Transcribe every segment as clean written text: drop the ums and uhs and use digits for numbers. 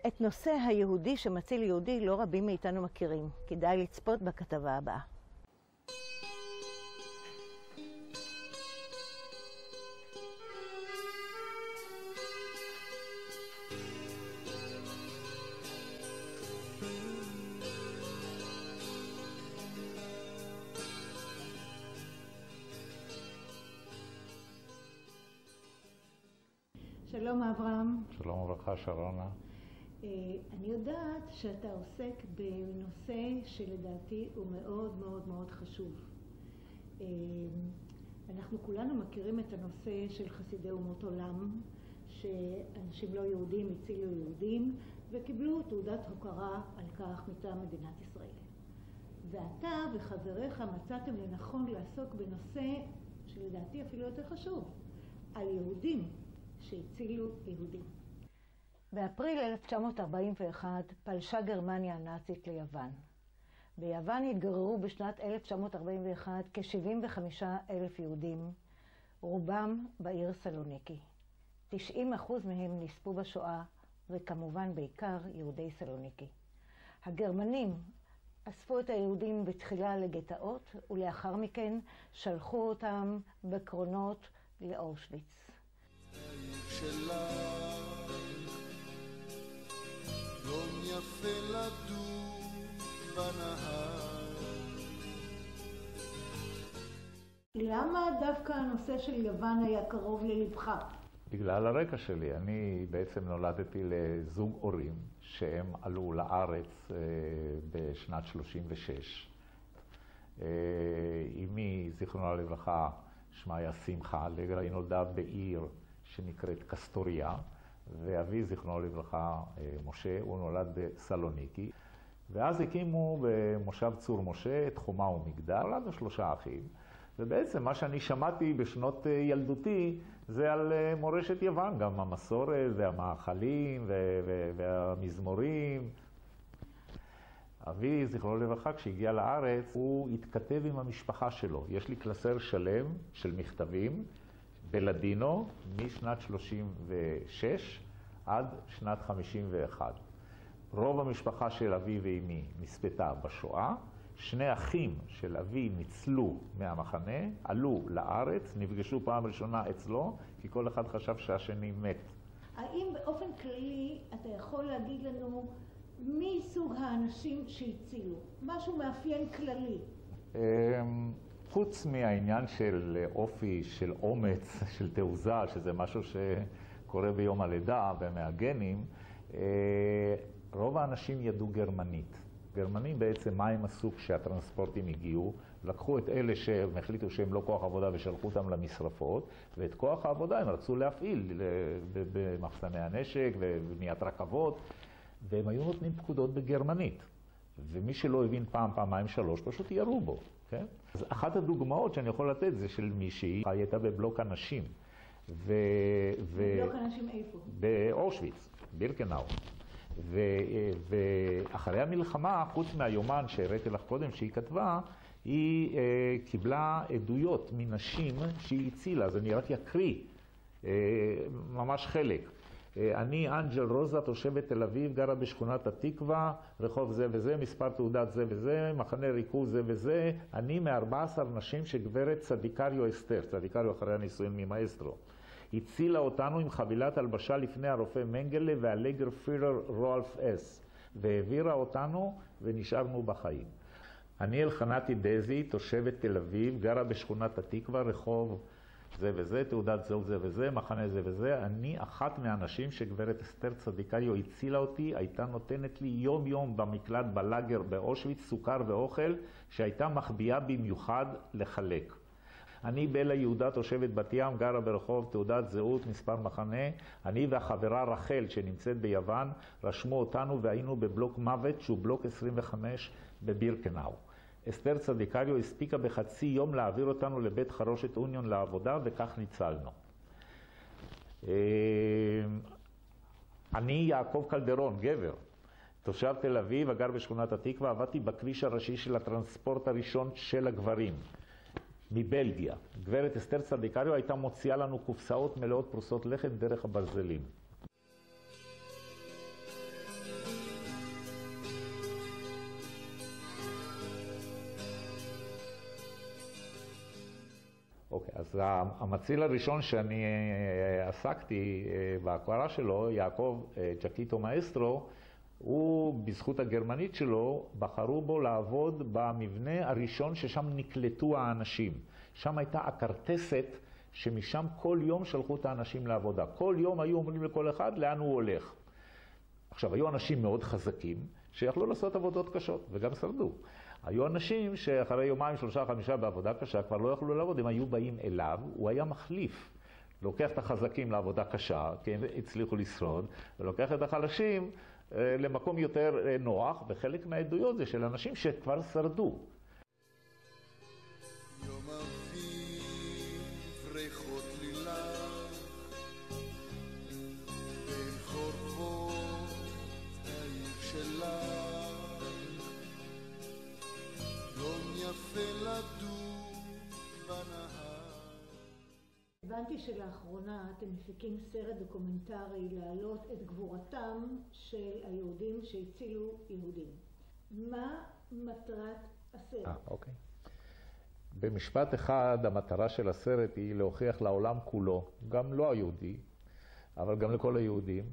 את נושא היהודי שמציל יהודי לא רבים מאיתנו מכירים. כדאי לצפות בכתבה הבאה. שלום אברהם. שלום וברכה שרונה. אני יודעת שאתה עוסק בנושא שלדעתי הוא מאוד מאוד מאוד חשוב. אנחנו כולנו מכירים את הנושא של חסידי אומות עולם, שאנשים לא יהודים הצילו יהודים וקיבלו תעודת הוקרה על כך מטעם מדינת ישראל. ואתה וחבריך מצאתם לנכון לעסוק בנושא שלדעתי אפילו יותר חשוב, על יהודים שהצילו יהודים. באפריל 1941 פלשה גרמניה הנאצית ליוון. ביוון התגוררו בשנת 1941 כ-75,000 יהודים, רובם בעיר סלוניקי. 90% מהם נספו בשואה, וכמובן בעיקר יהודי סלוניקי. הגרמנים אספו את היהודים בתחילה לגטאות, ולאחר מכן שלחו אותם בקרונות לאושוויץ. יום יפה לדור בנהר. למה דווקא הנושא של יוון היה קרוב ללבך? בגלל הרקע שלי. אני בעצם נולדתי לזוג הורים שהם עלו לארץ בשנת 36. אמי, זיכרונה לברכה, שמה היה שמחה אלגרה, היא נולדה בעיר שנקראת קסטוריה, ואבי, זיכרונו לברכה, משה, הוא נולד בסלוניקי. ואז הקימו במושב צור משה את חומה ומגדל, עד 3 אחים. ובעצם מה שאני שמעתי בשנות ילדותי זה על מורשת יוון, גם המסורת והמאכלים והמזמורים. אבי, זיכרונו לברכה, כשהגיע לארץ, הוא התכתב עם המשפחה שלו. יש לי קלסר שלם של מכתבים בלדינו משנת 36 עד שנת 51. רוב המשפחה של אבי ואמי נספתה בשואה. 2 אחים של אבי ניצלו מהמחנה, עלו לארץ, נפגשו פעם ראשונה אצלו, כי כל אחד חשב שהשני מת. האם באופן כללי אתה יכול להגיד לנו מי סוג האנשים שהצילו? משהו מאפיין כללי. חוץ מהעניין של אופי, של אומץ, של תעוזה, שזה משהו שקורה ביום הלידה ומהגנים, רוב האנשים ידעו גרמנית. גרמנים בעצם מה הם עשו כשהטרנספורטים הגיעו? לקחו את אלה שהם החליטו שהם לא כוח עבודה ושלחו אותם למשרפות, ואת כוח העבודה הם רצו להפעיל במחסני הנשק ובבניית רכבות, והם היו נותנים פקודות בגרמנית. ומי שלא הבין פעם, פעמיים, 3, פשוט ירו בו. כן? אז אחת הדוגמאות שאני יכול לתת זה של מישהי, היא הייתה בבלוק אנשים. בבלוק אנשים איפה? באושוויץ, בירקנאו. ואחרי המלחמה, חוץ מהיומן שהראיתי לך קודם שהיא כתבה, היא קיבלה עדויות מנשים שהיא הצילה. אז אני רק אקריא ממש חלק. אני אנג'ל רוזה, תושבת תל אביב, גרה בשכונת התקווה, רחוב זה וזה, מספר תעודת זה וזה, מחנה ריכוז זה וזה. אני מ-14 נשים שגברת צדיקריו אסתר, צדיקריו אחרי הנישואין ממאסטרו, הצילה אותנו עם חבילת הלבשה לפני הרופא מנגלה והלגר פירר רולף אס, והעבירה אותנו ונשארנו בחיים. אני אלחנתי דזי, תושבת תל אביב, גרה בשכונת התקווה, רחוב זה וזה, תעודת זהות זה וזה, מחנה זה וזה. אני אחת מהאנשים שגברת אסתר צדיקריו הצילה אותי, הייתה נותנת לי יום יום במקלט בלאגר באושוויץ סוכר ואוכל שהייתה מחביאה במיוחד לחלק. אני בלה יהודה, תושבת בת ים, גרה ברחוב תעודת זהות מספר מחנה. אני והחברה רחל שנמצאת ביוון רשמו אותנו והיינו בבלוק מוות שהוא בלוק 25 בבירקנאו. אסתר צדיקריו הספיקה בחצי יום להעביר אותנו לבית חרושת אוניון לעבודה, וכך ניצלנו. אני יעקב קלדרון, גבר, תושב תל אביב, הגר בשכונת התקווה, עבדתי בכביש הראשי של הטרנספורט הראשון של הגברים, מבלגיה. גברת אסתר צדיקריו הייתה מוציאה לנו קופסאות מלאות פרוסות לחם דרך הברזלים. אז המציל הראשון שאני עסקתי בהכרה שלו, יעקב ג'קיטו מאסטרו, הוא, בזכות הגרמנית שלו, בחרו בו לעבוד במבנה הראשון ששם נקלטו האנשים. שם הייתה הכרטסת שמשם כל יום שלחו את האנשים לעבודה. כל יום היו אומרים לכל אחד לאן הוא הולך. עכשיו, היו אנשים מאוד חזקים שיכלו לעשות עבודות קשות וגם שרדו. היו אנשים שאחרי יומיים, 3-5 בעבודה קשה כבר לא יכלו לעבוד, הם היו באים אליו, הוא היה מחליף. לוקח את החזקים לעבודה קשה, כי הם הצליחו לשרוד, ולוקח את החלשים למקום יותר נוח, וחלק מהעדויות זה של אנשים שכבר שרדו. יום אביב, ריחות לילך, בין חורבות העיר שלך, יום יפה לדור בנהר. הבנתי שלאחרונה אתם מפיקים סרט דוקומנטרי להעלות את גבורתם של היהודים שהצילו יהודים. מה מטרת הסרט? אוקיי. במשפט אחד, המטרה של הסרט היא להוכיח לעולם כולו, גם לא היהודי, אבל גם לכל היהודים,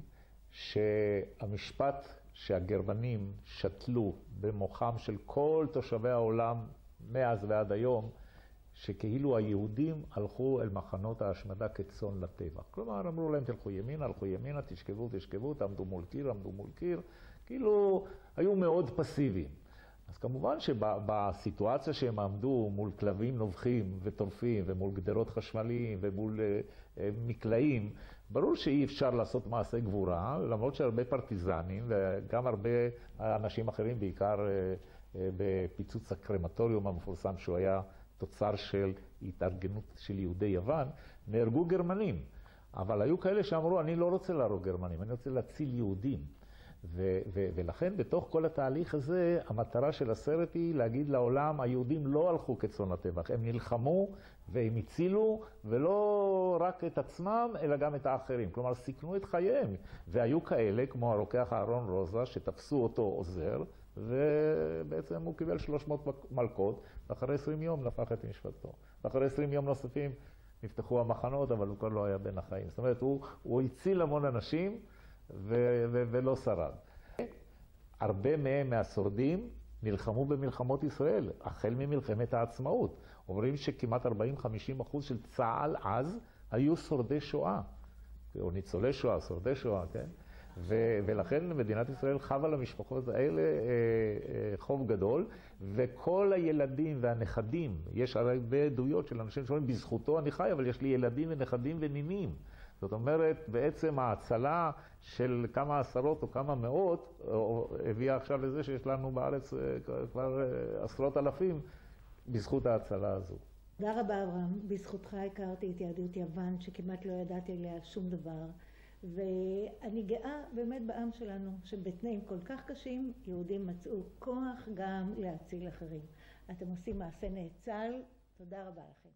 שהמשפט שהגרמנים שתלו במוחם של כל תושבי העולם מאז ועד היום, שכאילו היהודים הלכו אל מחנות ההשמדה כצאן לטבח. כלומר, אמרו להם, תלכו ימינה, הלכו ימינה, תשכבו, תעמדו מול קיר, כאילו היו מאוד פסיביים. אז כמובן שבסיטואציה שהם עמדו מול כלבים נובחים וטורפים ומול גדרות חשמליים ומול מקלעים, ברור שאי אפשר לעשות מעשה גבורה, למרות שהרבה פרטיזנים וגם הרבה אנשים אחרים, בעיקר בפיצוץ הקרמטוריום המפורסם שהוא היה תוצר של התארגנות של יהודי יוון, נהרגו גרמנים. אבל היו כאלה שאמרו, אני לא רוצה להרוג גרמנים, אני רוצה להציל יהודים. ולכן בתוך כל התהליך הזה, המטרה של הסרט היא להגיד לעולם, היהודים לא הלכו כצאן לטבח, הם נלחמו והם הצילו, ולא רק את עצמם, אלא גם את האחרים. כלומר, סיכנו את חייהם. והיו כאלה, כמו הרוקח אהרון רוזה, שתפסו אותו עוזר, ובעצם הוא קיבל 300 מלכות, ואחרי 20 יום נפח את משפטו. ואחרי 20 יום נוספים נפתחו המחנות, אבל הוא כבר לא היה בין החיים. זאת אומרת, הוא הציל המון אנשים ולא שרד. הרבה מהם מהשורדים נלחמו במלחמות ישראל, החל ממלחמת העצמאות. אומרים שכמעט 40-50% של צה"ל אז היו שורדי שואה, או ניצולי שואה, שורדי שואה, כן? ולכן מדינת ישראל חבה למשפחות האלה חוב גדול, וכל הילדים והנכדים, יש הרבה עדויות של אנשים שאומרים, בזכותו אני חי, אבל יש לי ילדים ונכדים ונינים. זאת אומרת, בעצם ההצלה של כמה עשרות או כמה מאות, הביאה עכשיו לזה שיש לנו בארץ כבר עשרות אלפים, בזכות ההצלה הזו. תודה רבה אברהם, בזכותך הכרתי את יהדות יוון, שכמעט לא ידעתי עליה שום דבר. ואני גאה באמת בעם שלנו, שבתנאים כל כך קשים, יהודים מצאו כוח גם להציל אחרים. אתם עושים מעשה נאצל, תודה רבה לכם.